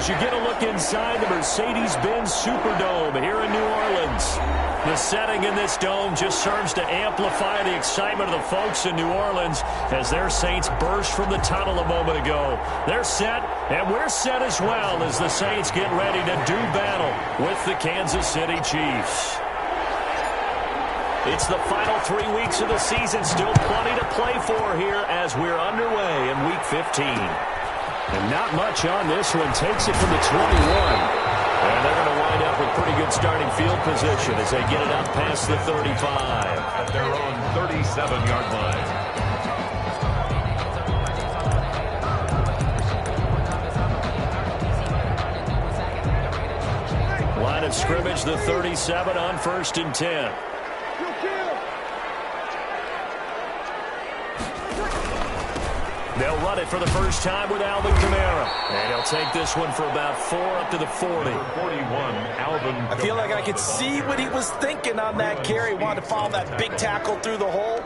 as you get a look inside the Mercedes-Benz Superdome here in New Orleans. The setting in this dome just serves to amplify the excitement of the folks in New Orleans as their Saints burst from the tunnel a moment ago. They're set, and we're set as well as the Saints get ready to do battle with the Kansas City Chiefs. It's the final 3 weeks of the season. Still plenty to play for here as we're underway in Week 15. And not much on this one. Takes it from the 21. And they're going to wind up with pretty good starting field position as they get it up past the 35. At their own 37-yard line. Line of scrimmage, the 37 on 1st and 10. They'll run it for the first time with Alvin Kamara. And he'll take this one for about 4 up to the 40. 41, Alvin Kamara. I feel like I could see what he was thinking on that carry. Wanted to follow that big tackle through the hole.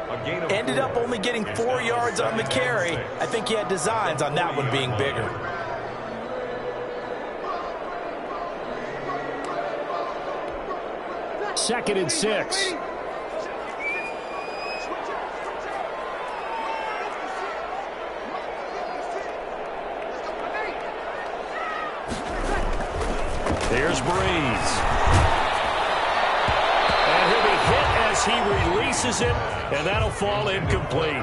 Ended up only getting 4 yards on the carry. I think he had designs on that one being bigger. Second and 6. Here's Breeze. And he'll be hit as he releases it, and that'll fall incomplete.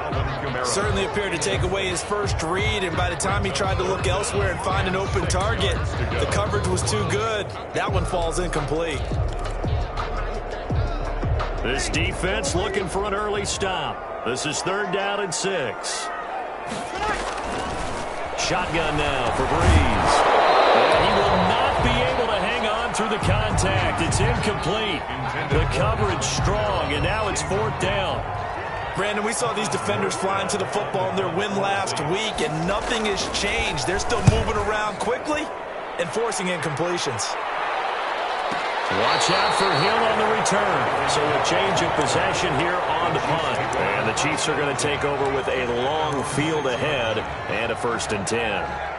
Certainly appeared to take away his first read, and by the time he tried to look elsewhere and find an open target, the coverage was too good. That one falls incomplete. This defense looking for an early stop. This is 3rd down and 6. Shotgun now for Breeze. And he will not be able to hang on through the contact. It's incomplete. The coverage strong, and now it's 4th down. Brandon, we saw these defenders flying to the football in their win last week, and nothing has changed. They're still moving around quickly and forcing incompletions. Watch out for him on the return. So a change of possession here on the punt. And the Chiefs are going to take over with a long field ahead and a 1st and 10.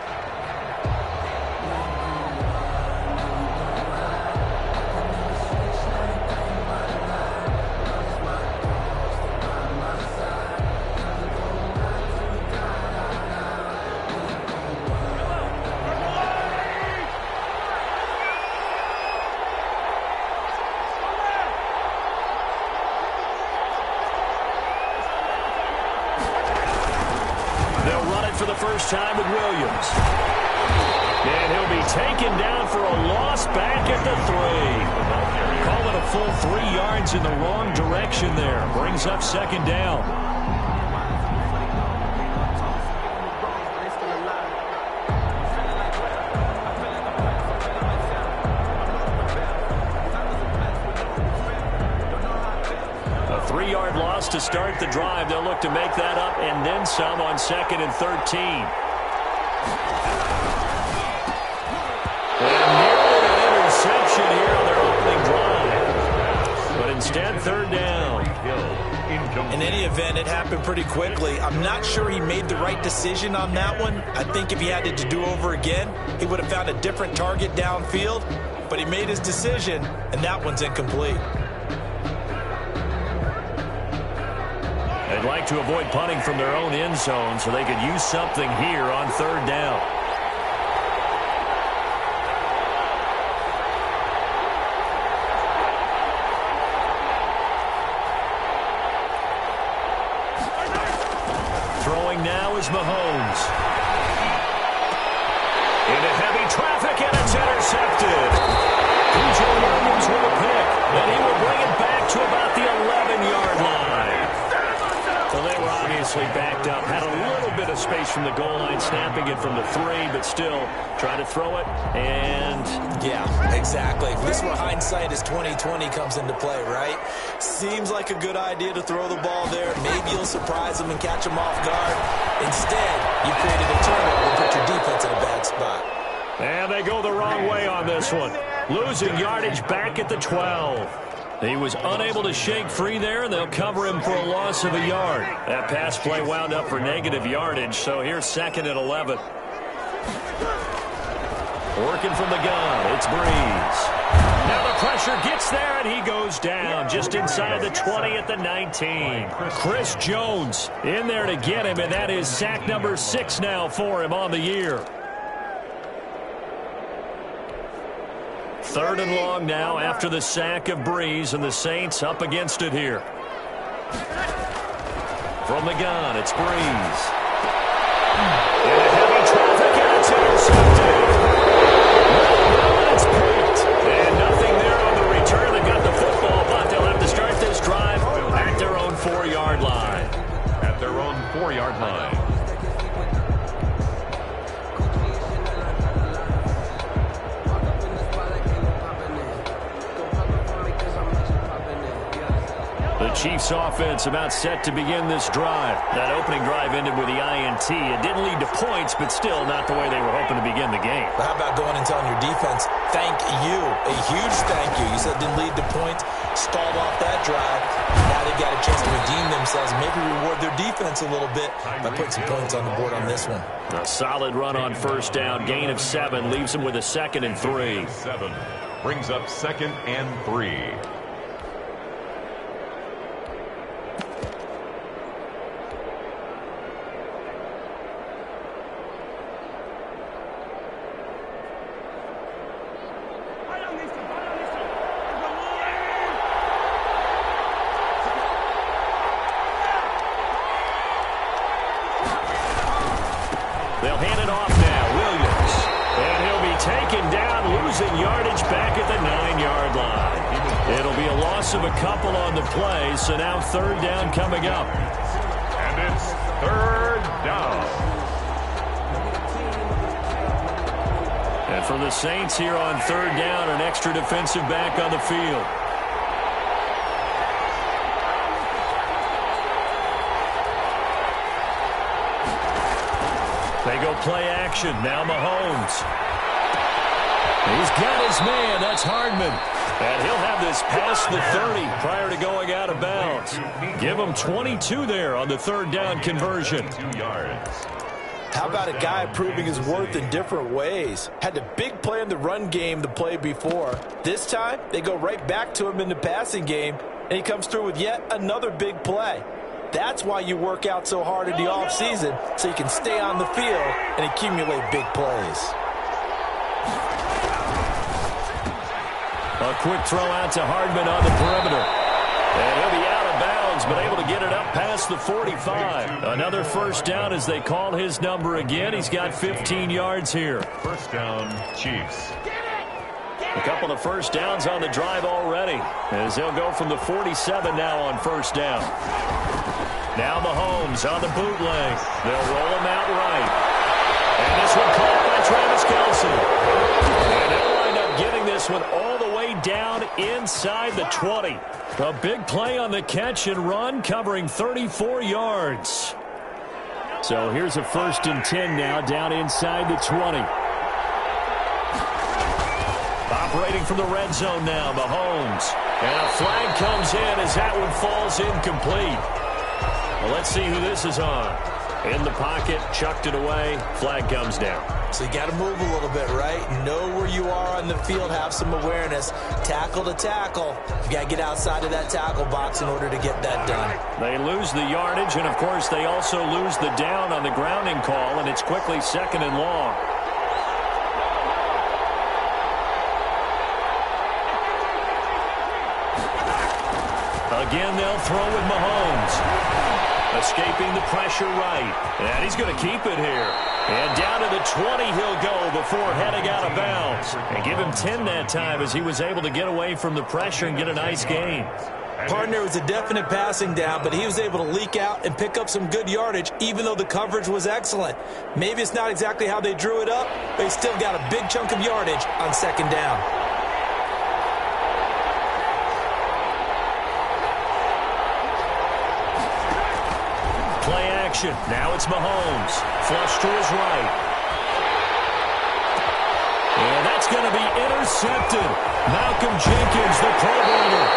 For the first time with Williams. And he'll be taken down for a loss back at the 3. Call it a full 3 yards in the wrong direction there. Brings up 2nd down. A 3-yard loss to start the drive. They'll look to make that up and then some on 2nd and 13. And nearly an interception here on their opening drive. But instead, 3rd down. In any event, it happened pretty quickly. I'm not sure he made the right decision on that one. I think if he had it to do over again, he would have found a different target downfield. But he made his decision, and that one's incomplete. They'd like to avoid punting from their own end zone so they could use something here on 3rd down. Throwing now is Mahomes. Into heavy traffic, and it's intercepted. P.J. Williams with a pick, and he will bring it back to about the 11-yard line. So they were obviously backed up. Had a little bit of space from the goal line, snapping it from the 3, but still trying to throw it. And yeah, exactly. This is where hindsight is 20/20 comes into play, right? Seems like a good idea to throw the ball there. Maybe you'll surprise them and catch them off guard. Instead, you created a turnover and put your defense in a bad spot. And they go the wrong way on this one. Losing yardage back at the 12. He was unable to shake free there, and they'll cover him for a loss of a yard. That pass play wound up for negative yardage, so here's 2nd and 11. Working from the gun, it's Breeze. Now the pressure gets there, and he goes down just inside the 20 at the 19. Chris Jones in there to get him, and that is sack number 6 now for him on the year. 3rd and long now after the sack of Breeze, and the Saints up against it here. From the gun, it's Breeze. In a heavy traffic, and it's intercepted. It's picked. And nothing there on the return. They got the football, but they'll have to start this drive at their own 4-yard line. At their own 4-yard line. The Chiefs offense about set to begin this drive. That opening drive ended with the INT. It didn't lead to points, but still not the way they were hoping to begin the game. But how about going and telling your defense, thank you, a huge thank you. You said it didn't lead to points, stalled off that drive. Now they've got a chance to redeem themselves, maybe reward their defense a little bit by putting some points on the board on this one. A solid run on first down. Gain of 7 leaves them with a 2nd and 3. 7 brings up 2nd and 3. They'll hand it off now. Williams. And he'll be taken down, losing yardage back at the 9-yard line. It'll be a loss of a couple on the play, so now 3rd down coming up. And it's 3rd down. And for the Saints here on 3rd down, an extra defensive back on the field. They go play action. Now Mahomes. He's got his man. That's Hardman. And he'll have this past the 30 prior to going out of bounds. Give him 22 there on the 3rd down conversion. 2 yards. How about a guy proving his worth in different ways? Had a big play in the run game the play before. This time, they go right back to him in the passing game, and he comes through with yet another big play. That's why you work out so hard in the offseason, so you can stay on the field and accumulate big plays. A quick throw out to Hardman on the perimeter. And he'll be out of bounds, but able to get it up past the 45. Another first down as they call his number again. He's got 15 yards here. First down, Chiefs. A couple of first downs on the drive already, as they'll go from the 47 now on first down. Now Mahomes on the bootleg. They'll roll him out right. And this one caught by Travis Kelce. And they'll wind up getting this one all the way down inside the 20. A big play on the catch and run, covering 34 yards. So here's a 1st and 10 now, down inside the 20. Operating from the red zone now, Mahomes. And a flag comes in as that one falls incomplete. Well, let's see who this is on. In the pocket, chucked it away, flag comes down. So you got to move a little bit, right? Know where you are on the field, have some awareness. Tackle to tackle. You got to get outside of that tackle box in order to get that done. They lose the yardage, and of course they also lose the down on the grounding call, and it's quickly 2nd and long. Again, they'll throw with Mahomes. Escaping the pressure right. And he's going to keep it here. And down to the 20 he'll go before heading out of bounds. And give him 10 that time as he was able to get away from the pressure and get a nice gain. Partner was a definite passing down, but he was able to leak out and pick up some good yardage, even though the coverage was excellent. Maybe it's not exactly how they drew it up, but he still got a big chunk of yardage on 2nd down. Play action. Now it's Mahomes. Flush to his right. And that's going to be intercepted. Malcolm Jenkins, the Pro Bowler.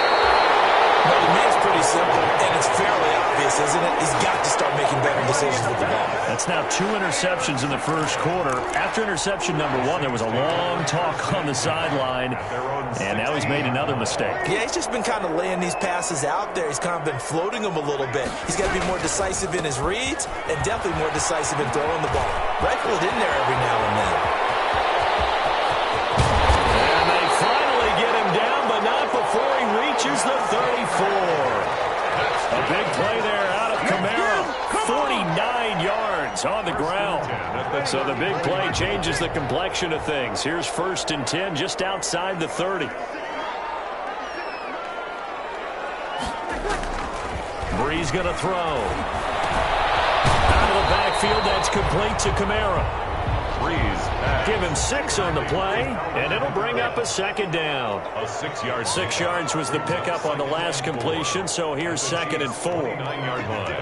But he makes pretty pretty simple, and it's fairly obvious, isn't it? He's got to start making better decisions with the ball. That's now 2 interceptions in the first quarter. After interception number 1, there was a long talk on the sideline, and now he's made another mistake. Yeah, he's just been kind of laying these passes out there. He's kind of been floating them a little bit. He's got to be more decisive in his reads and definitely more decisive in throwing the ball. Rifle it in there every now and then. And they finally get him down, but not before he reaches the 34. A big play there out of Kamara. 49 yards on the ground. So the big play changes the complexion of things. Here's 1st and 10 just outside the 30. Breeze going to throw. Out of the backfield, that's complete to Kamara. Give him 6 on the play, and it'll bring up a 2nd down. A 6-yard. 6 yards was the pickup on the last completion, so here's 2nd and 4. 9-yard line.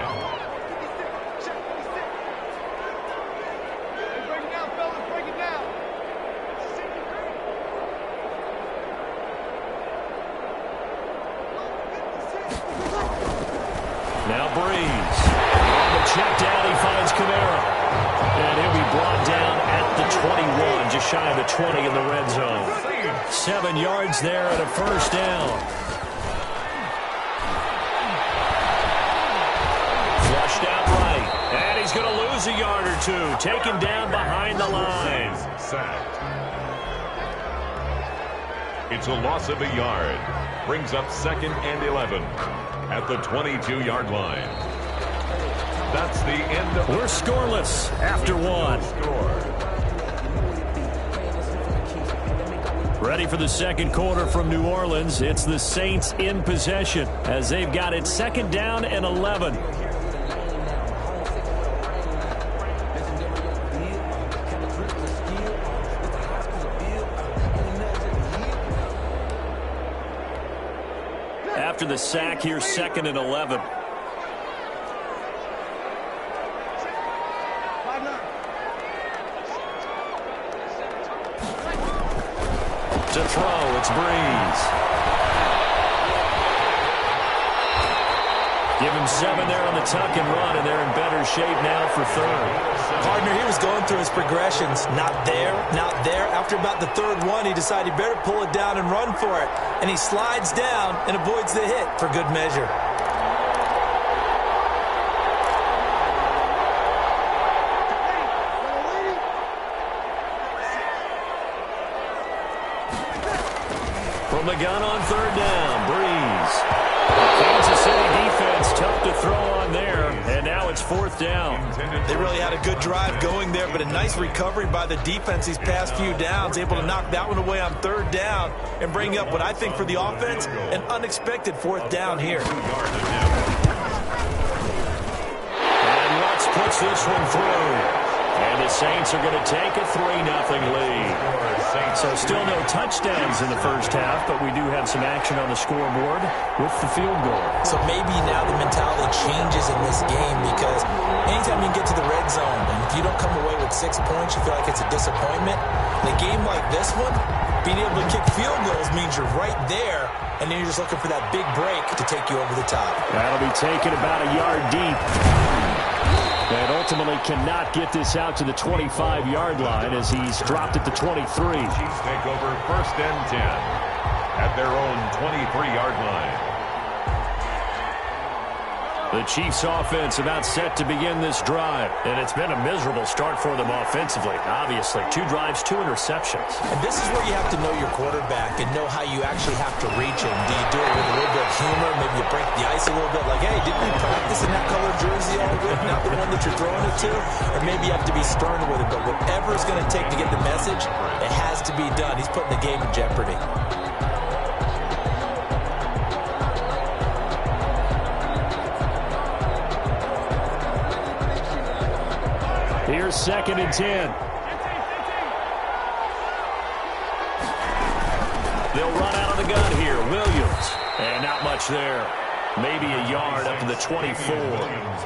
Now Breeze. On the check down, he finds Kamara. And he'll be brought down at the 21, just shy of the 20 in the red zone. 7 yards there and a 1st down. Flushed out right. And he's going to lose a yard or 2. Taken down behind the line. Sacked. It's a loss of a yard. Brings up 2nd and 11 at the 22-yard line. That's the end of... We're scoreless after 1. Ready for the second quarter from New Orleans. It's the Saints in possession as they've got it 2nd down and 11. After the sack, here's 2nd and 11. To throw, it's Breeze. Give him 7 there on the tuck and run, and they're in better shape now for 3rd. Partner, he was going through his progressions. Not there, not there. After about the 3rd one, he decided he better pull it down and run for it. And he slides down and avoids the hit for good measure. From the gun on 3rd down, Breeze. Kansas City defense tough to throw on there, and now it's 4th down. They really had a good drive going there, but a nice recovery by the defense these past few downs, able to knock that one away on 3rd down and bring up what I think for the offense, an unexpected 4th down here. And Lutz puts this one through. And the Saints are going to take a 3-0 lead. So still no touchdowns in the first half, but we do have some action on the scoreboard with the field goal. So maybe now the mentality changes in this game because anytime you can get to the red zone, and if you don't come away with 6 points, you feel like it's a disappointment. In a game like this one, being able to kick field goals means you're right there, and then you're just looking for that big break to take you over the top. That'll be taken about a yard deep. And ultimately cannot get this out to the 25-yard line as he's dropped at the 23. Chiefs take over 1st and 10 at their own 23-yard line. The Chiefs offense about set to begin this drive, and it's been a miserable start for them offensively. Obviously, 2 drives, 2 interceptions. And this is where you have to know your quarterback and know how you actually have to reach him. Do you do it with a little bit of humor? Maybe you break the ice a little bit like, hey, didn't we practice in that color jersey all week, not the one that you're throwing it to? Or maybe you have to be stern with it, but whatever it's going to take to get the message, it has to be done. He's putting the game in jeopardy. Here's 2nd and 10. They'll run out of the gun here. Williams. And not much there. Maybe a yard up to the 24.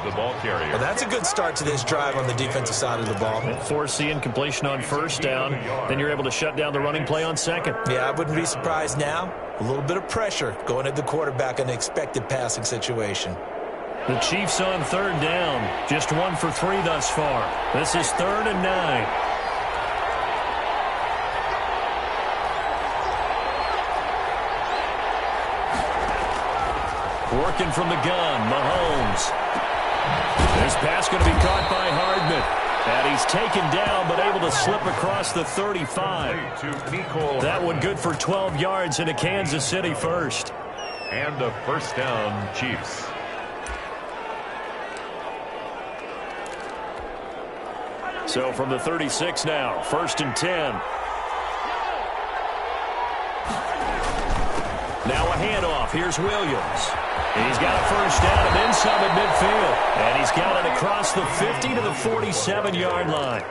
The ball carrier. Well, that's a good start to this drive on the defensive side of the ball. Force the incompletion on 1st down. Then you're able to shut down the running play on 2nd. Yeah, I wouldn't be surprised now A little bit of pressure going at the quarterback in an expected passing situation. The Chiefs on third down. Just 1 for 3 thus far. This is 3rd and 9. Working from the gun, Mahomes. This pass going to be caught by Hardman. And he's taken down, but able to slip across the 35. That one good for 12 yards into Kansas City first. And a first down, Chiefs. So from the 36 now, 1st and 10. Now a handoff. Here's Williams. He's got a first down and then some at midfield. And he's got it across the 50 to the 47-yard line.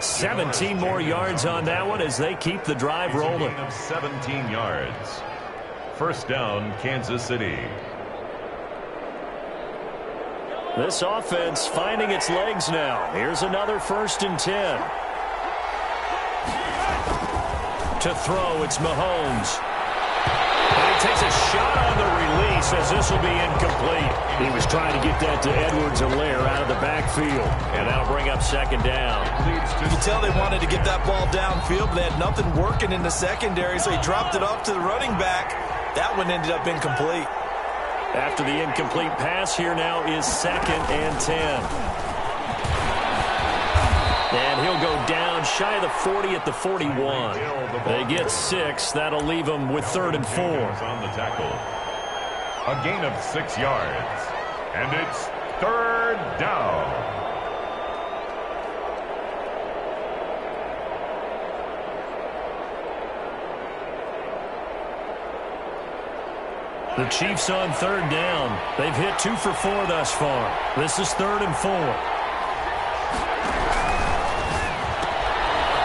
17 more yards on that one as they keep the drive rolling. 17 yards. First down, Kansas City. This offense finding its legs now. Here's another 1st and 10. To throw, it's Mahomes. And he takes a shot on the release as this will be incomplete. He was trying to get that to Edwards-Helaire out of the backfield. And that'll bring up 2nd down. You can tell they wanted to get that ball downfield, but they had nothing working in the secondary, so he dropped it off to the running back. That one ended up incomplete. After the incomplete pass, here now is 2nd and 10. And he'll go down shy of the 40 at the 41. They get 6. That'll leave them with 3rd and 4. On the tackle. A gain of 6 yards. And it's 3rd down. The Chiefs on 3rd down. They've hit 2 for 4 thus far. This is 3rd and 4.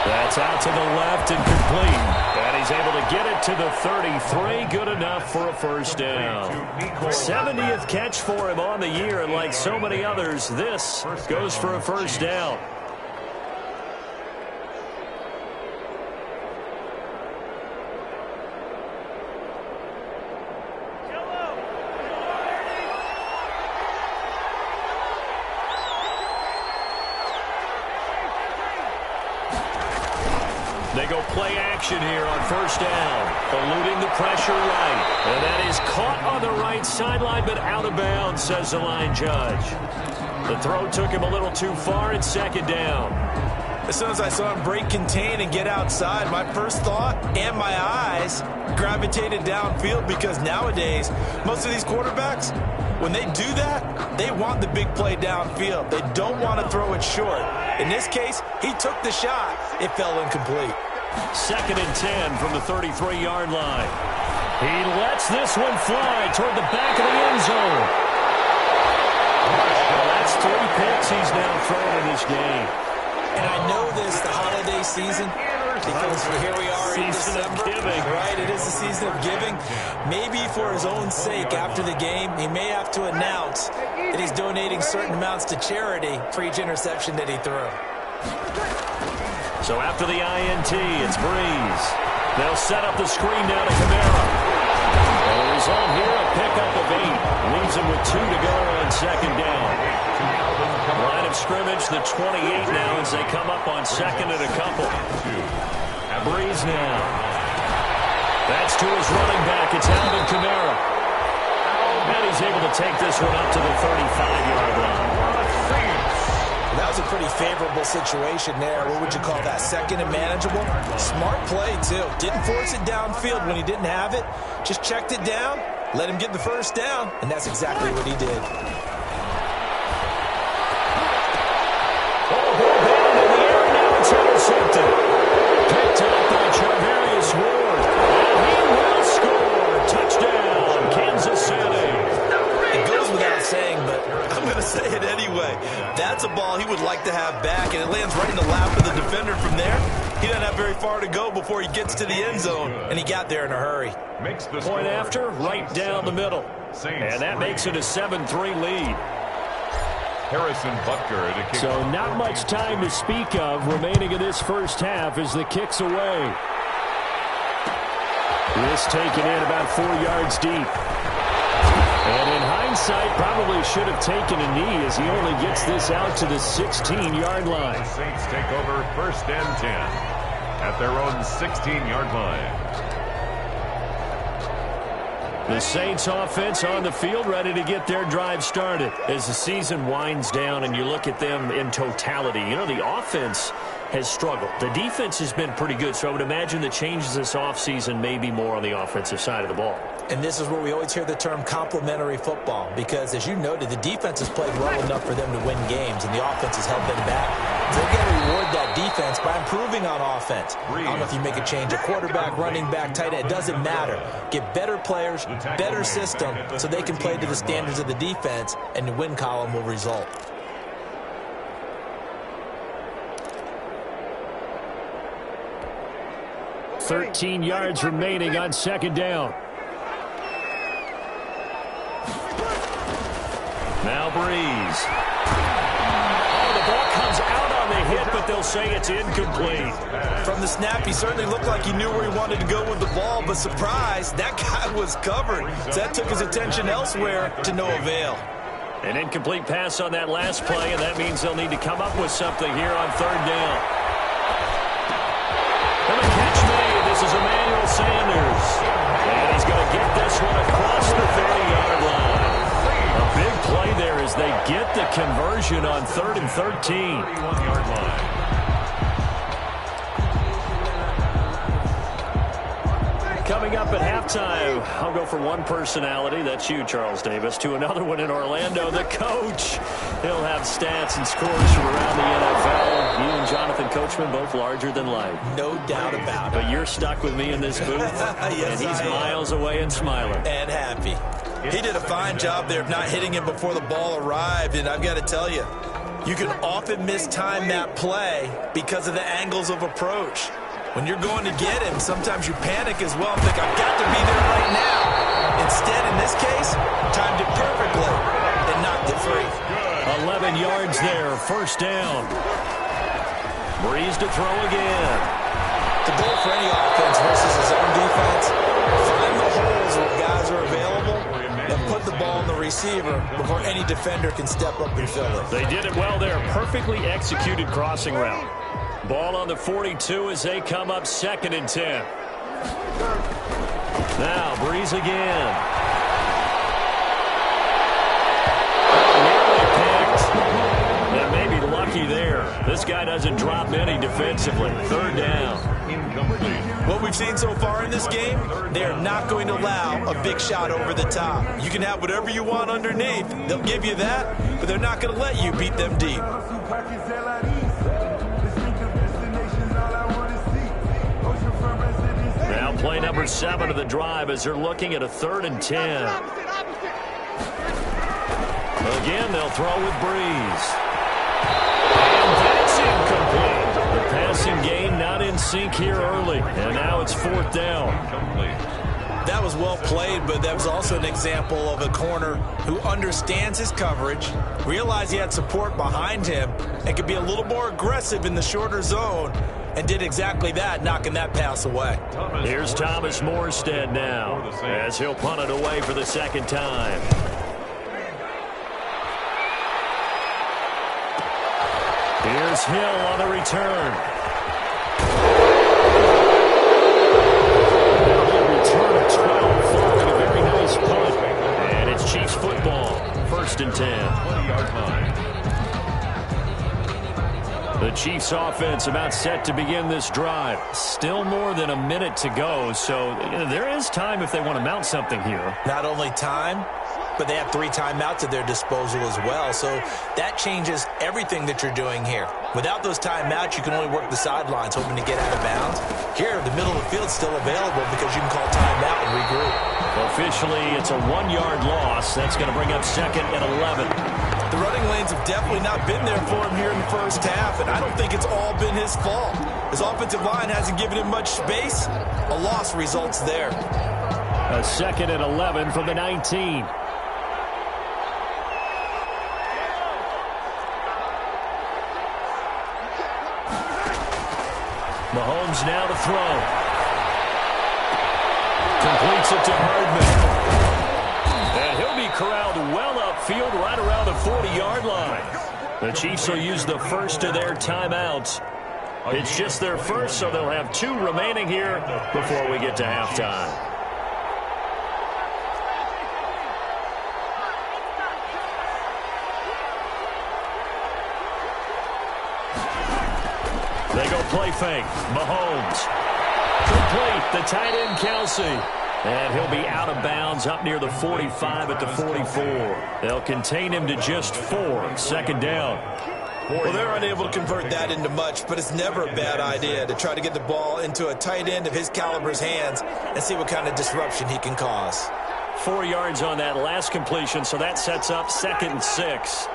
That's out to the left and complete. And he's able to get it to the 33. Good enough for a first down. 70th catch for him on the year, and like so many others, this goes for a first down. They go play action here on first down. Eluding the pressure right. And that is caught on the right sideline, but out of bounds, says the line judge. The throw took him a little too far. It's 2nd down. As soon as I saw him break contain and get outside, my first thought and my eyes gravitated downfield, because nowadays, most of these quarterbacks, when they do that, they want the big play downfield. They don't want to throw it short. In this case, he took the shot. It fell incomplete. 2nd and 10 from the 33-yard line. He lets this one fly toward the back of the end zone. Well, that's 3 picks he's now thrown in this game. And I know this, the holiday season, because here we are in December. Right, it is the season of giving. Maybe for his own sake, after the game, he may have to announce that he's donating certain amounts to charity for each interception that he threw. So after the INT, it's Breeze. They'll set up the screen now to Kamara. And the result here, a pickup of 8. Leaves him with 2 to go on 2nd down. Line of scrimmage, the 28 now as they come up on 2nd and a couple. Breeze now. That's to his running back. It's Alvin Kamara. And he's able to take this one up to the 35-yard line. That was a pretty favorable situation there. What would you call that? 2nd and manageable? Smart play, too. Didn't force it downfield when he didn't have it. Just checked it down, let him get the first down, and that's exactly what he did. Ball down in the air, now it's intercepted. Picked up by Charvarius Ward. And he will score. Touchdown, Kansas City. It goes without saying, but I'm going to say it anyway. That's a ball he would like to have back, and it lands right in the lap of the defender from there. He doesn't have very far to go before he gets to the end zone, and he got there in a hurry. Point after, right down the middle. And that makes it a 7-3 lead. Harrison Butker to kick. So not much time to speak of remaining in this first half as the kick's away. This taken in about 4 yards deep. And in hindsight, probably should have taken a knee as he only gets this out to the 16-yard line. The Saints take over 1st and 10 at their own 16-yard line. The Saints offense on the field ready to get their drive started. As the season winds down and you look at them in totality, you know, the offense has struggled. The defense has been pretty good, so I would imagine the changes this offseason may be more on the offensive side of the ball. And this is where we always hear the term complementary football because, as you noted, the defense has played well enough for them to win games, and the offense has held them back. They're going to reward that defense by improving on offense. I don't know if you make a change, a quarterback, running back, tight end, it doesn't matter. Get better players, better system, so they can play to the standards of the defense, and the win column will result. "13 yards remaining on 2nd down. Now Breeze. Oh, the ball comes out on the hit, but they'll say it's incomplete. From the snap, he certainly looked like he knew where he wanted to go with the ball, but surprise, that guy was covered. So that took his attention elsewhere to no avail. An incomplete pass on that last play, and that means they'll need to come up with something here on 3rd down. And the catch made. This is Emmanuel Sanders. And he's going to get this one across the 30-yard line. A big play there as they get the conversion on 3rd and 13. 31-yard line. Coming up at halftime, I'll go from one personality, that's you, Charles Davis, to another one in Orlando, the coach. He'll have stats and scores from around the NFL. You and Jonathan Coachman, both larger than life. No doubt about it. But you're stuck with me in this booth, yes, and he's miles away and smiling. And happy. He did a fine job there of not hitting him before the ball arrived, and I've got to tell you, you can often mistime that play because of the angles of approach. When you're going to get him, sometimes you panic as well and think, I've got to be there right now. Instead, in this case, timed it perfectly and knocked it free. 11 yards there, 1st down. Breeze to throw again. The goal for any offense versus his own defense, find the holes where guys are available and put the ball in the receiver before any defender can step up and fill it. They did it well there. Perfectly executed crossing route. Ball on the 42 as they come up 2nd and 10. Now Breeze again. Nearly picked. And maybe lucky there. This guy doesn't drop any defensively. 3rd down. What we've seen so far in this game, they are not going to allow a big shot over the top. You can have whatever you want underneath. They'll give you that, but they're not going to let you beat them deep. Now play number 7 of the drive as they're looking at a 3rd and 10. Again, they'll throw with Breeze. And that's incomplete. The passing game not in sync here early. And now it's 4th down. That was well played, but that was also an example of a corner who understands his coverage, realized he had support behind him, and could be a little more aggressive in the shorter zone, and did exactly that, knocking that pass away. Here's Thomas Morstead now, as he'll punt it away for the 2nd time. Here's Hill on the return. Return of 12 following a very nice punt. And it's Chiefs football, 1st and 10. 20-yard line. The Chiefs offense about set to begin this drive. Still more than a minute to go, so there is time if they want to mount something here. Not only time, but they have 3 timeouts at their disposal as well, so that changes everything that you're doing here. Without those timeouts, you can only work the sidelines, hoping to get out of bounds. Here, the middle of the field's still available because you can call timeout and regroup. Officially, it's a 1-yard loss. That's going to bring up 2nd and 11. The running lanes have definitely not been there for him here in the first half, and I don't think it's all been his fault. His offensive line hasn't given him much space. A loss results there. A 2nd and 11 from the 19. Mahomes now to throw. Completes it to Hardman. And he'll be corralled well upfield right around the 40-yard line. The Chiefs will use the first of their timeouts. It's just their first, so they'll have 2 remaining here before we get to halftime. They go play fake. Mahomes. Complete. The tight end, Kelsey. And he'll be out of bounds up near the 45 at the 44. They'll contain him to just 4. Second down. Well, they're unable to convert that into much, but it's never a bad idea to try to get the ball into a tight end of his caliber's hands and see what kind of disruption he can cause. 4 yards on that last completion, so that sets up 2nd and 6.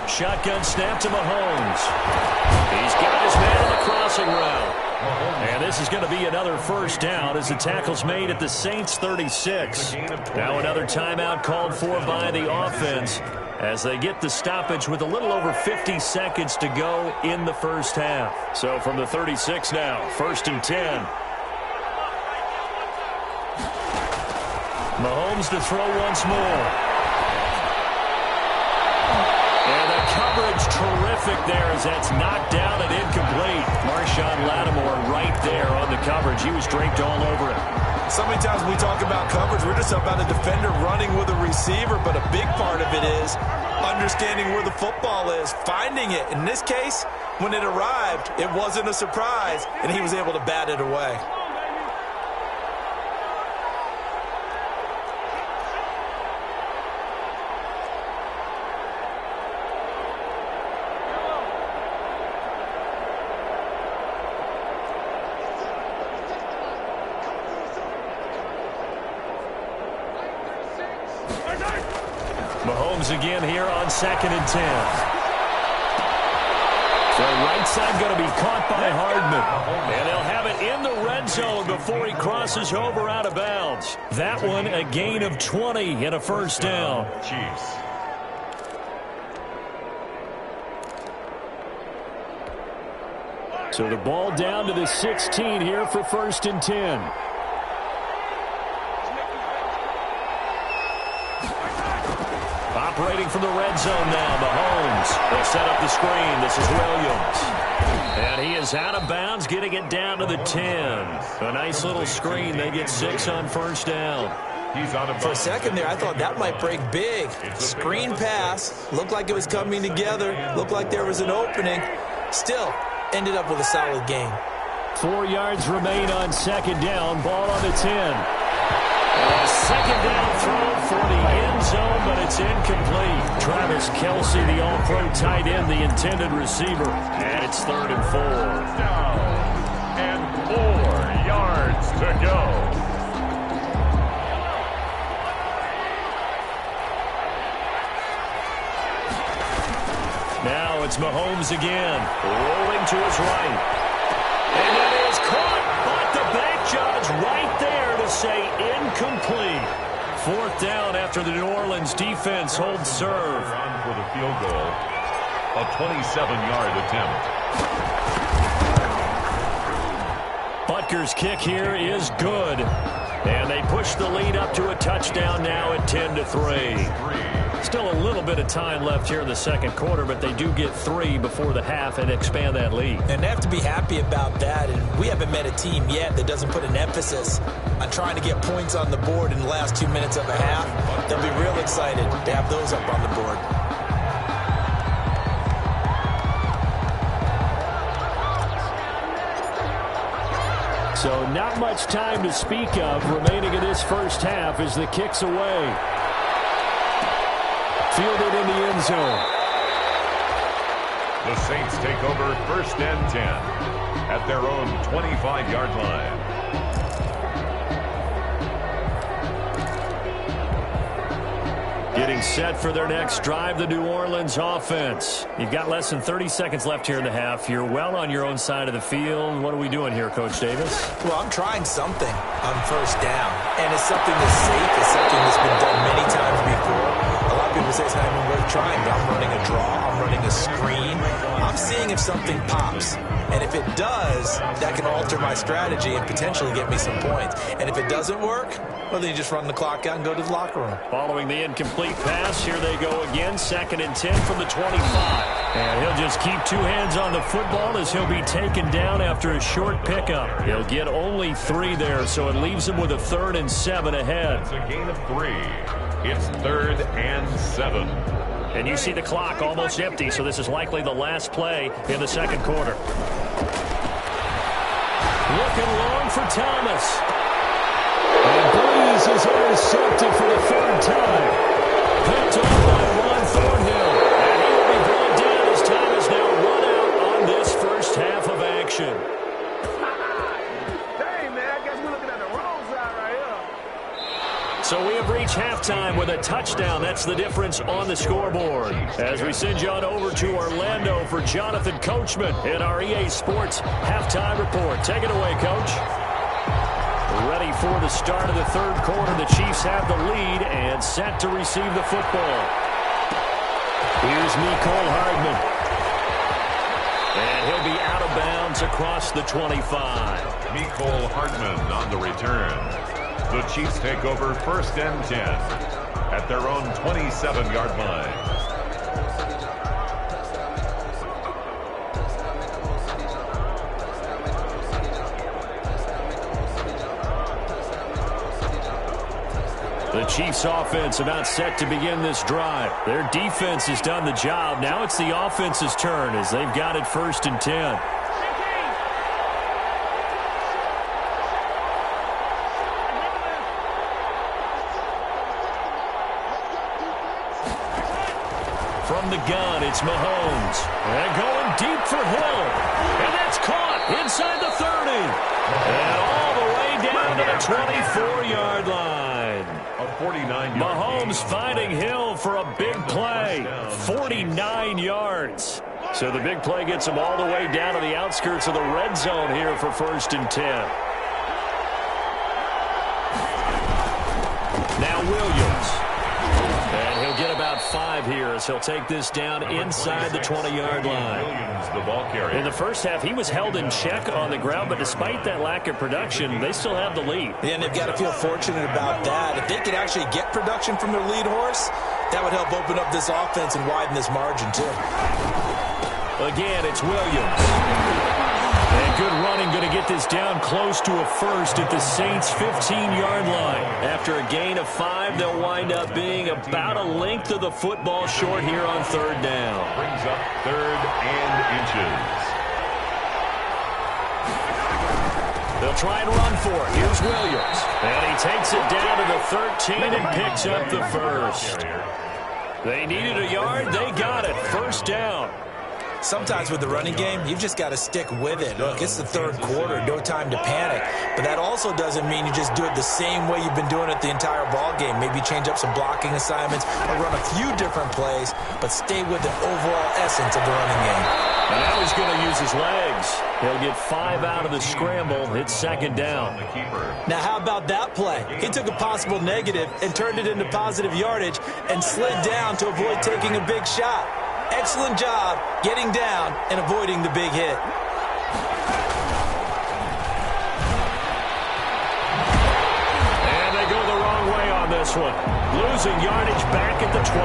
Shotgun snap to Mahomes. He's got his man on the crossing route. And this is going to be another first down as the tackle's made at the Saints 36. Now another timeout called for by the offense as they get the stoppage with a little over 50 seconds to go in the first half. So from the 36 now, 1st and 10. Mahomes to throw once more. And the coverage terrific there as that's knocked down and incomplete. Marshawn Lattimore right there on the coverage. He was draped all over it. So many times when we talk about coverage, we're just about a defender running with a receiver, but a big part of it is understanding where the football is, finding it. In this case, when it arrived, it wasn't a surprise, and he was able to bat it away. Mahomes again here on 2nd and 10. So right side going to be caught by Hardman. And they'll have it in the red zone before he crosses over out of bounds. That one a gain of 20 and a first down. Chiefs. So the ball down to the 16 here for 1st and 10. Operating from the red zone now, Mahomes. They set up the screen. This is Williams. And he is out of bounds, getting it down to the 10. A nice little screen. They get 6 on first down. He's out of bounds. For a second there, I thought that might break big. Screen pass. Looked like it was coming together. Looked like there was an opening. Still, ended up with a solid gain. 4 yards remain on 2nd down. Ball on the 10. A 2nd down throw for the end zone, but it's incomplete. Travis Kelce, the all-pro tight end, the intended receiver. And it's 3rd and 4. Down. And 4 yards to go. Now it's Mahomes again, rolling to his right. And that is caught, but the back judge right there to say incomplete. 4th down after the New Orleans defense holds serve. On for the field goal. A 27-yard attempt. Butker's kick here is good. And they push the lead up to a touchdown now at 10-3. Still a little bit of time left here in the 2nd quarter, but they do get 3 before the half and expand that lead. And they have to be happy about that. And we haven't met a team yet that doesn't put an emphasis on trying to get points on the board in the last 2 minutes of a half. They'll be real excited to have those up on the board. So not much time to speak of remaining in this first half as the kick's away. Fielded in the end zone. The Saints take over 1st and 10 at their own 25-yard line. Getting set for their next drive, the New Orleans offense. You've got less than 30 seconds left here in the half. You're well on your own side of the field. What are we doing here, Coach Davis? Well, I'm trying something on first down, and it's something that's safe. It's something that's been done many times before. A lot of people say it's not even worth trying. But I'm running a draw. I'm running a screen. I'm seeing if something pops. And if it does, that can alter my strategy and potentially get me some points. And if it doesn't work, well, then you just run the clock out and go to the locker room. Following the incomplete pass, here they go again. 2nd and 10 from the 25. And he'll just keep 2 hands on the football as he'll be taken down after a short pickup. He'll get only 3 there, so it leaves him with a 3rd and 7 ahead. It's a gain of 3. It's 3rd and 7. And you see the clock almost empty, so this is likely the last play in the 2nd quarter. Looking long for Thomas. And Breeze is intercepted for the 3rd time. Picked off by Ron Thornhill. And he will be brought down as time is now run out on this first half of action. Hey, man, I guess we're looking at the wrong side right here. So we have reached halftime with a touchdown. That's the difference on the scoreboard. As we send you on over to Orlando for Jonathan Coachman in our EA Sports Halftime Report. Take it away, Coach. Ready for the start of the 3rd quarter. The Chiefs have the lead and set to receive the football. Here's Mecole Hardman. And he'll be out of bounds across the 25. Mecole Hardman on the return. The Chiefs take over 1st and 10 at their own 27-yard line. The Chiefs offense about set to begin this drive. Their defense has done the job. Now it's the offense's turn as they've got it 1st and 10. From the gun, it's Mahomes. And going deep for Hill. And that's caught inside the 30. And all the way down to the 24-yard line. Mahomes finding Hill for a big play. 49 yards. So the big play gets him all the way down to the outskirts of the red zone here for 1st and 10. Now Williams. And he'll get about 5 here as he'll take this down inside the 20-yard line. Williams, the ball carrier. In the first half, he was held in check on the ground, but despite that lack of production, they still have the lead. Yeah, and they've got to feel fortunate about that. If they could actually get production from their lead horse, that would help open up this offense and widen this margin, too. Again, it's Williams. And good running, going to get this down close to a 1st at the Saints' 15-yard line. After a gain of 5, they'll wind up being about a length of the football short here on 3rd down. Brings up 3rd and inches. They'll try and run for it. Here's Williams. And he takes it down to the 13 and picks up the 1st. They needed a yard. They got it. 1st down. Sometimes with the running game, you've just got to stick with it. Look, it's the 3rd quarter, no time to panic. But that also doesn't mean you just do it the same way you've been doing it the entire ball game. Maybe change up some blocking assignments or run a few different plays, but stay with the overall essence of the running game. And now he's going to use his legs. He'll get 5 out of the scramble. It's 2nd down. Now, how about that play? He took a possible negative and turned it into positive yardage and slid down to avoid taking a big shot. Excellent job getting down and avoiding the big hit. And they go the wrong way on this one. Losing yardage back at the 12.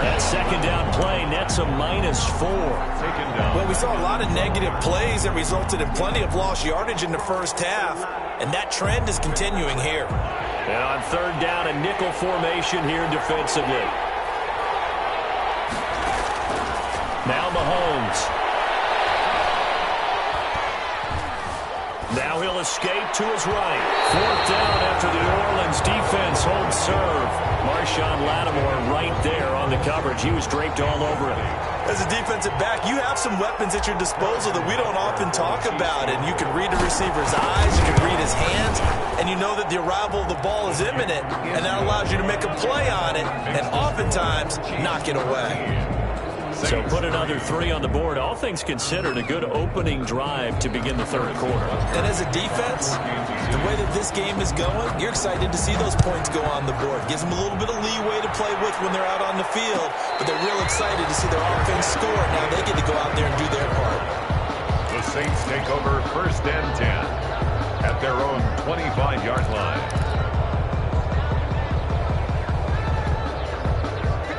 That 2nd down play nets a -4. Well, we saw a lot of negative plays that resulted in plenty of lost yardage in the first half, and that trend is continuing here. And on 3rd down, a nickel formation here defensively. Now Mahomes. Now he'll escape to his right. 4th down after the New Orleans defense holds serve. Marshawn Lattimore right there on the coverage. He was draped all over it. As a defensive back, you have some weapons at your disposal that we don't often talk about. And you can read the receiver's eyes, you can read his hands, and you know that the arrival of the ball is imminent. And that allows you to make a play on it and oftentimes knock it away. So put another 3 on the board. All things considered, a good opening drive to begin the third quarter. And as a defense, the way that this game is going, you're excited to see those points go on the board. Gives them a little bit of leeway to play with when they're out on the field, but they're real excited to see their offense score. Now they get to go out there and do their part. The Saints take over 1st and 10 at their own 25-yard line.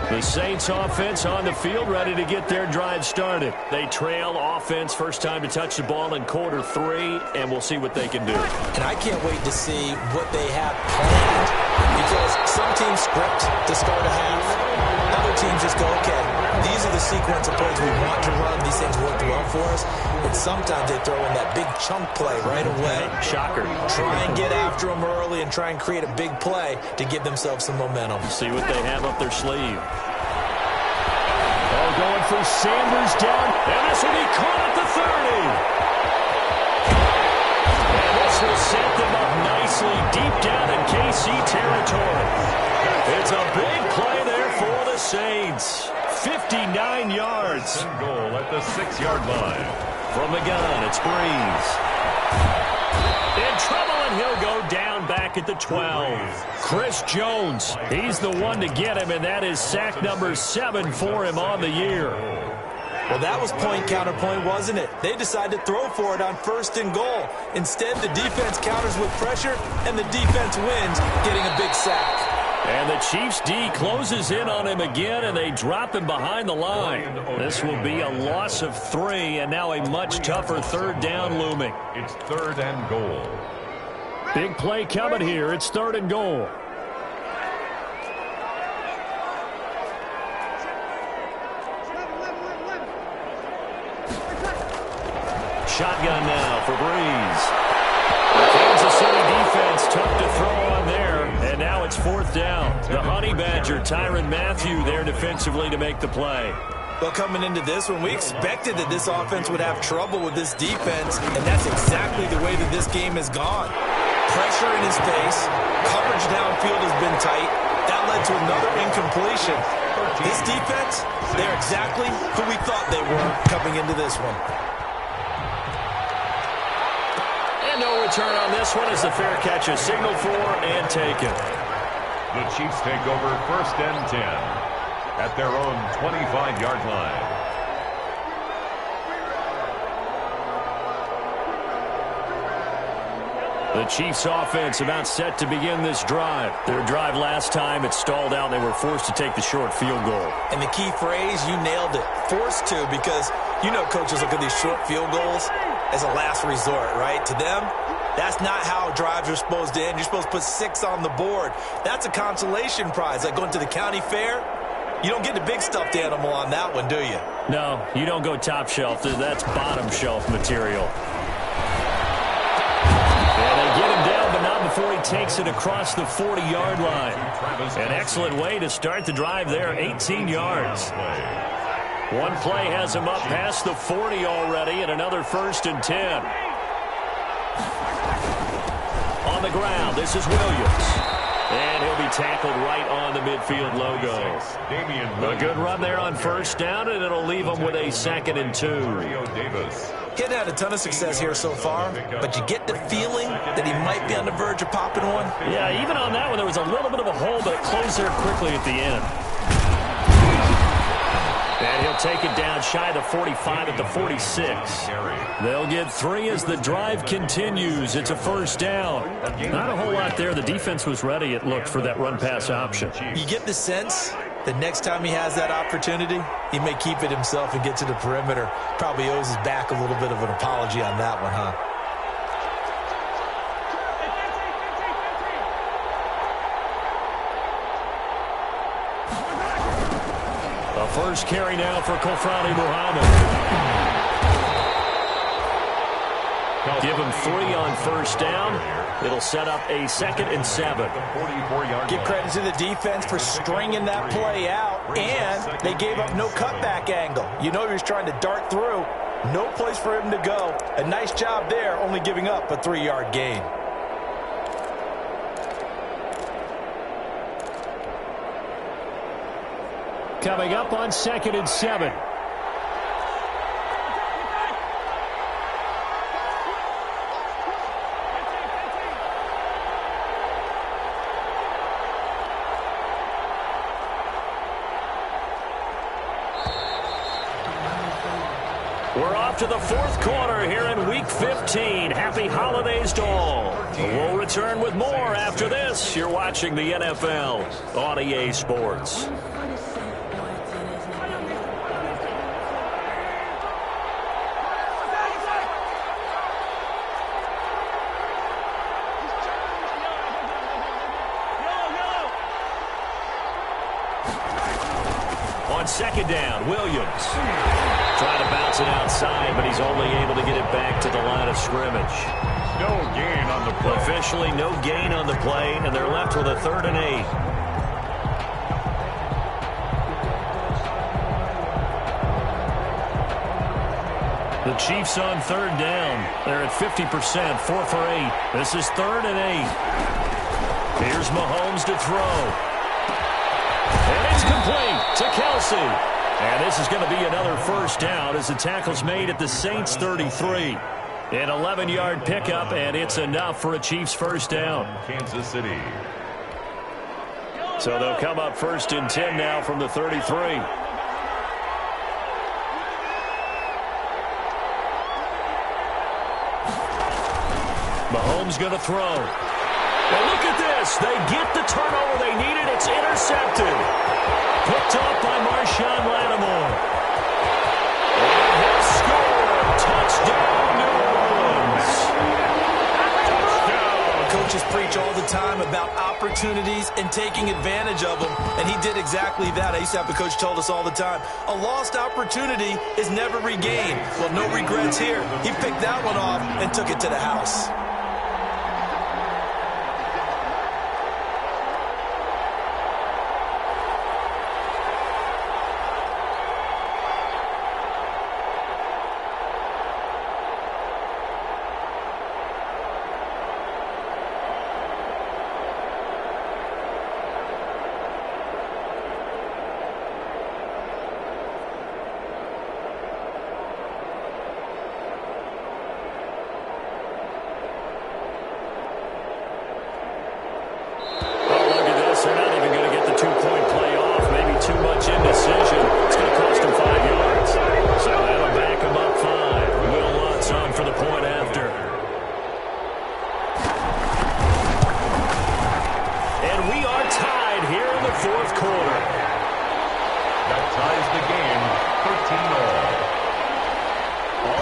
The Saints offense on the field, ready to get their drive started. They trail offense, first time to touch the ball in quarter 3, and we'll see what they can do. And I can't wait to see what they have planned, because some teams script to start a half. Other teams just go, okay, these are the sequence of plays we want to run. These things worked well for us. And sometimes they throw in that big chunk play right away. Shocker. Try and get after them early and try and create a big play to give themselves some momentum. See what they have up their sleeve. Oh, going for Sanders down. And this will be caught at the 30. And this will set them up nicely deep down in KC territory. It's a big play there for the Saints. 59 yards. Goal at the 6-yard line. From the gun, it's Breeze. In trouble, and he'll go down back at the 12. Chris Jones, he's the one to get him, and that is sack number 7 for him on the year. Well, that was point counterpoint, wasn't it? They decided to throw for it on 1st and goal. Instead, the defense counters with pressure, and the defense wins, getting a big sack. And the Chiefs' D closes in on him again, and they drop him behind the line. This will be a loss of 3, and now a much tougher 3rd down looming. It's 3rd and goal. Big play coming here. It's 3rd and goal. Shotgun now for Breeze. The Kansas City defense tough to throw on there, and now it's 4th down. The Honey Badger, Tyrann Mathieu, there defensively to make the play. Well, coming into this one, we expected that this offense would have trouble with this defense, and that's exactly the way that this game has gone. Pressure in his face, coverage downfield has been tight. That led to another incompletion. This defense, they're exactly who we thought they were coming into this one. No return on this one as the fair catch is signaled for and taken. The Chiefs take over 1st and 10 at their own 25-yard line. The Chiefs offense about set to begin this drive. Their drive last time, it stalled out. They were forced to take the short field goal. And the key phrase, you nailed it, forced to, because you know coaches look at these short field goals as a last resort, right? To them, that's not how drives are supposed to end. You're supposed to put 6 on the board. That's a consolation prize. Like going to the county fair, you don't get the big stuffed animal on that one, do you? No, you don't go top shelf. That's bottom shelf material. And they get him down, but not before he takes it across the 40-yard line. An excellent way to start the drive there, 18 yards. One play has him up past the 40 already, and another 1st and 10. On the ground, this is Williams. And he'll be tackled right on the midfield logo. A good run there on 1st down, and it'll leave him with a 2nd and 2. He hadn't had a ton of success here so far, but you get the feeling that he might be on the verge of popping one. Yeah, even on that one, there was a little bit of a hole, but it closed there quickly at the end. And he'll take it down shy of the 45 at the 46. They'll get 3 as the drive continues. It's a 1st down. Not a whole lot there. The defense was ready, it looked, for that run-pass option. You get the sense that next time he has that opportunity, he may keep it himself and get to the perimeter. Probably owes his back a little bit of an apology on that one, huh? First carry now for Kofrani Muhammad. Give him 3 on 1st down. It'll set up a 2nd and 7. Give credit to the defense for stringing that play out, and they gave up no cutback angle. You know he was trying to dart through. No place for him to go. A nice job there, only giving up a 3-yard gain. Coming up on 2nd and 7. We're off to the 4th quarter here in Week 15. Happy holidays to all. We'll return with more after this. You're watching the NFL on EA Sports. On 2nd down, Williams. Trying to bounce it outside, but he's only able to get it back to the line of scrimmage. No gain on the play. Officially no gain on the play, and they're left with a 3rd and 8. The Chiefs on 3rd down. They're at 50%, 4 for 8. This is 3rd and 8. Here's Mahomes to throw. And it's complete to Kelsey. And this is going to be another 1st down as the tackle's made at the Saints' 33. An 11-yard pickup, and it's enough for a Chiefs 1st down. Kansas City. So they'll come up 1st and 10 now from the 33. Mahomes going to throw. Well, look at this. They get the turnover they needed. It's intercepted. Picked off by Marshawn Lattimore. And he'll score. Touchdown, New Orleans. Touchdown. Coaches preach all the time about opportunities and taking advantage of them, and he did exactly that. I used to have a coach told us all the time, a lost opportunity is never regained. Well, no regrets here. He picked that one off and took it to the house.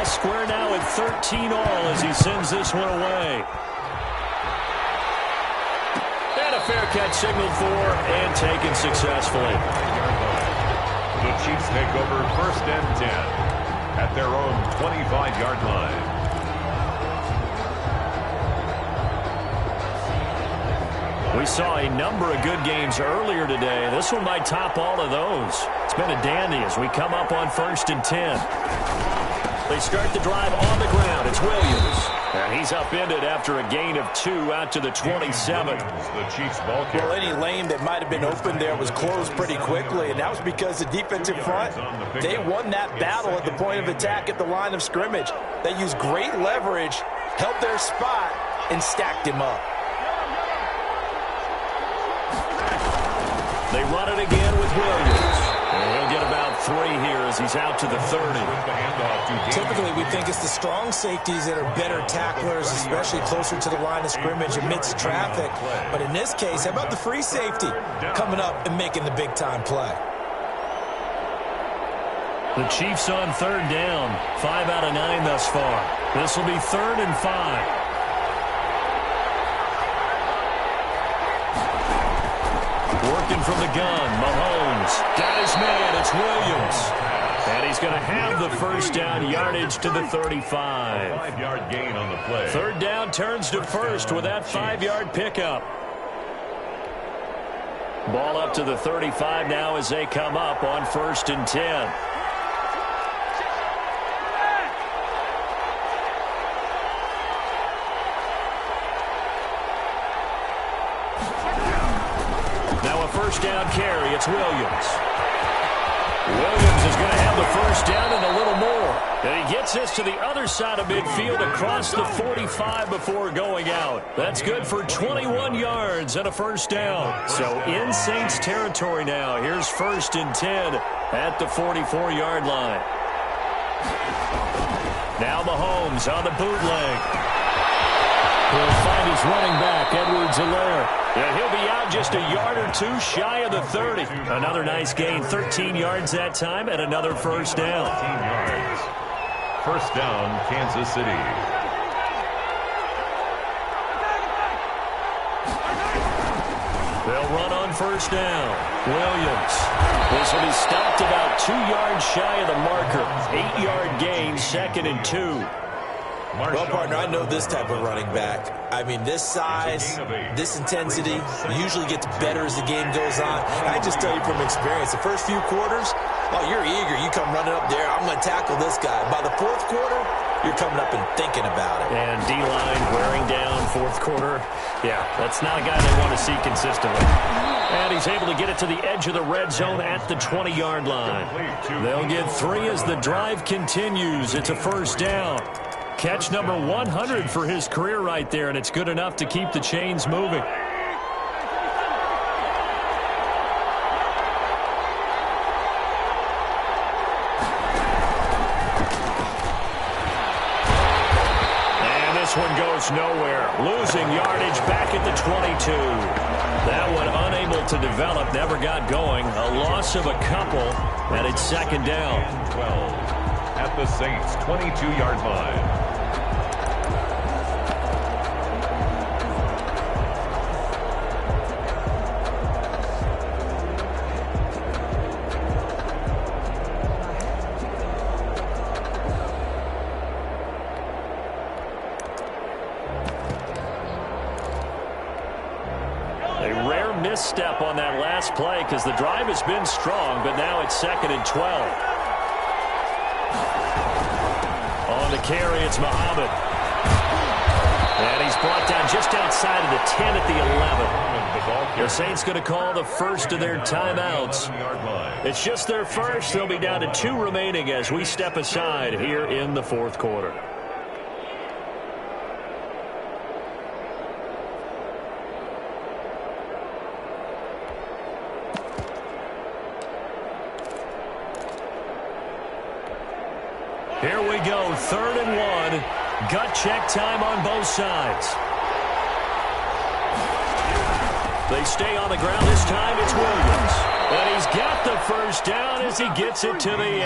Square now at 13 all as he sends this one away. And a fair catch signaled for and taken successfully. The Chiefs take over 1st and 10 at their own 25-yard line. We saw a number of good games earlier today. This one might top all of those. It's been a dandy as we come up on 1st and 10. They start the drive on the ground. It's Williams. And he's upended after a gain of 2 out to the 27. The Chiefs ball carrier. Well, any lane that might have been open there was closed pretty quickly, and that was because the defensive front, they won that battle at the point of attack at the line of scrimmage. They used great leverage, held their spot, and stacked him up. They run it again with Williams. And he'll get about 3 here as he's out to the 30. Typically, we think it's the strong safeties that are better tacklers, especially closer to the line of scrimmage amidst traffic. But in this case, how about the free safety coming up and making the big-time play? The Chiefs on 3rd down. 5 out of 9 thus far. This will be 3rd and 5. Working from the gun, Mahomes got his man, it's Williams. And he's going to have the 1st down yardage to the 35. 5-yard gain on the play. 3rd down turns to 1st with that 5-yard pickup. Ball up to the 35 now as they come up on 1st and 10. Now a 1st down carry. It's Williams. Williams is going to have the first down and a little more. And he gets this to the other side of midfield across the 45 before going out. That's good for 21 yards and a first down. So in Saints territory now. Here's 1st and 10 at the 44-yard line. Now Mahomes on the bootleg. He'll find his running back, Edwards-Helaire. And he'll be out just a yard or two shy of the 30. Another nice gain, 13 yards that time, and another first down. 13 yards. First down, Kansas City. They'll run on first down. Williams. This will be stopped about 2 yards shy of the marker. 8-yard gain, 2nd and 2. Well, partner, I know this type of running back. I mean, this size, this intensity usually gets better as the game goes on. And I just tell you from experience, the first few quarters, oh, you're eager. You come running up there, I'm going to tackle this guy. By the 4th quarter, you're coming up and thinking about it. And D-line wearing down 4th quarter. Yeah, that's not a guy they want to see consistently. And he's able to get it to the edge of the red zone at the 20-yard line. They'll get 3 as the drive continues. It's a first down. Catch number 100 for his career right there, and it's good enough to keep the chains moving. And this one goes nowhere. Losing yardage back at the 22. That one unable to develop, never got going. A loss of a couple, and it's 2nd down. 12 at the Saints' 22-yard line. Step on that last play because the drive has been strong, but now it's 2nd and 12. On the carry, it's Muhammad. And he's brought down just outside of the 10 at the 11. The Saints going to call the first of their timeouts. It's just their first. They'll be down to 2 remaining as we step aside here in the 4th quarter. Here we go, 3rd and 1. Gut check time on both sides. They stay on the ground this time. It's Williams. And he's got the first down as he gets it to the 8.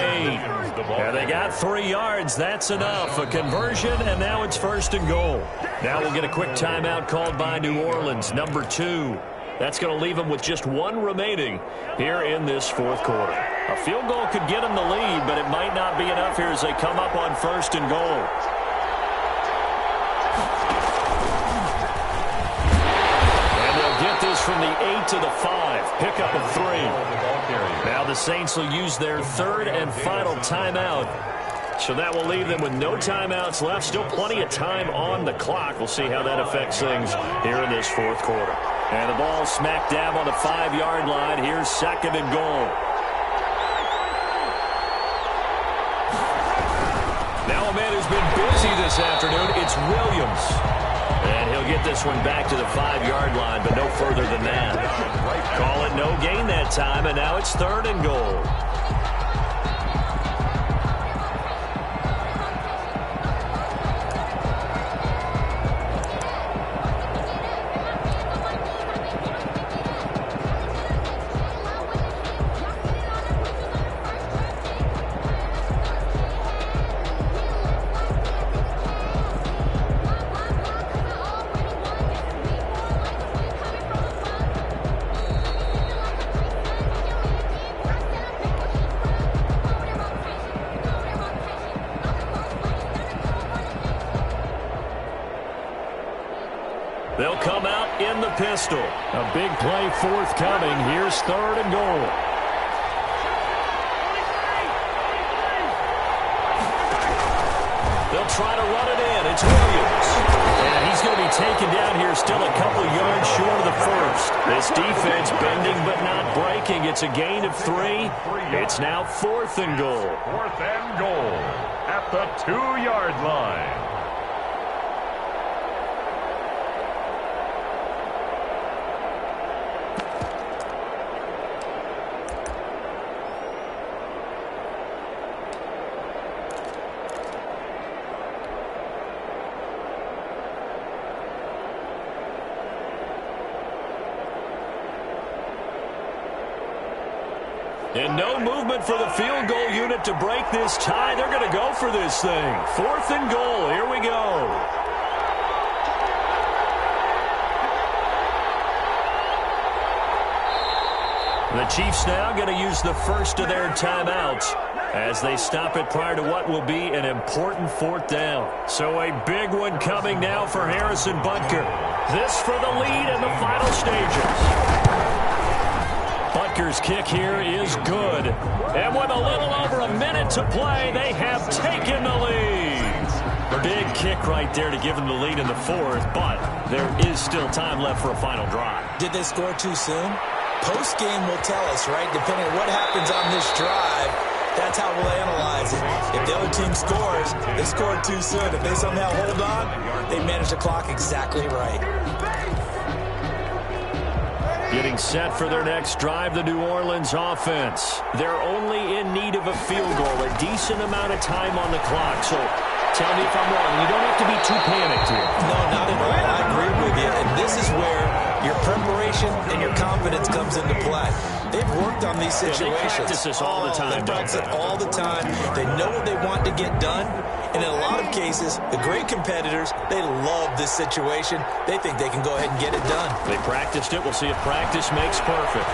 And they got 3 yards. That's enough. A conversion, and now it's 1st and goal. Now we'll get a quick timeout called by New Orleans, number 2. That's going to leave them with just 1 remaining here in this 4th quarter. A field goal could get them the lead, but it might not be enough here as they come up on 1st and goal. And they'll get this from the 8 to the 5. Pickup of 3. Now the Saints will use their 3rd and final timeout. So that will leave them with no timeouts left. Still plenty of time on the clock. We'll see how that affects things here in this 4th quarter. And the ball smack dab on the 5-yard line. Here's 2nd and goal. Now a man who's been busy this afternoon, it's Williams. And he'll get this one back to the 5-yard line, but no further than that. Call it no gain that time, and now it's 3rd and goal. They'll come out in the pistol. A big play forthcoming. Here's 3rd and goal. They'll try to run it in. It's Williams. And he's going to be taken down here, still a couple yards short of the first. This defense bending but not breaking. It's a gain of 3. It's now 4th and goal. 4th and goal at the 2-yard line. And no movement for the field goal unit to break this tie. They're going to go for this thing. 4th and goal. Here we go. The Chiefs now going to use the first of their timeouts as they stop it prior to what will be an important 4th down. So a big one coming now for Harrison Butker. This for the lead in the final stages. Butker's kick here is good. And with a little over a minute to play, they have taken the lead. Big kick right there to give them the lead in the 4th, but there is still time left for a final drive. Did they score too soon? Post-game will tell us, right? Depending on what happens on this drive, that's how we'll analyze it. If the other team scores, they scored too soon. If they somehow hold on, they manage the clock exactly right. Getting set for their next drive, the New Orleans offense. They're only in need of a field goal, a decent amount of time on the clock. So tell me if I'm wrong. You don't have to be too panicked here. No, not at all. I agree with you. And this is where your preparation and your confidence comes into play. They've worked on these situations. They practice this all the time. They practice it all the time. They know what they want to get done. And in a lot of cases, the great competitors, they love this situation. They think they can go ahead and get it done. They practiced it. We'll see if practice makes perfect.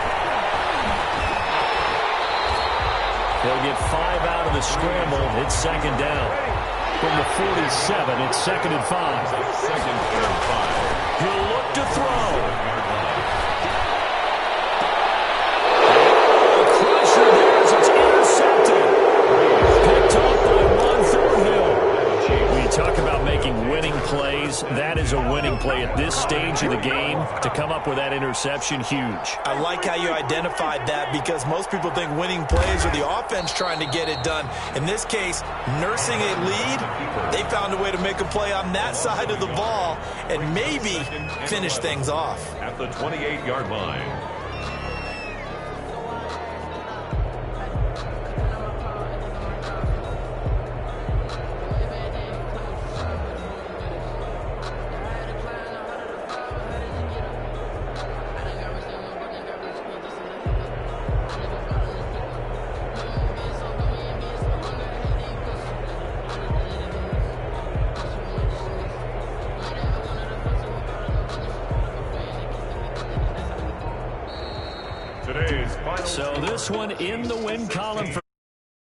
They'll get 5 out of the scramble. It's 2nd down. From the 47, it's 2nd and 5. 2nd and 5. He'll look to throw. Crusher there as it's intercepted. Picked up by Juan Thornhill. We talk about making winning plays. That is a winning play at this stage of the game. To come up with that interception, huge. I like how you identified that because most people think winning plays are the offense trying to get it done. In this case, nursing a lead, they found a way to make a play on that side of the ball and maybe finish things off. At the 28-yard line. So this one in the win column for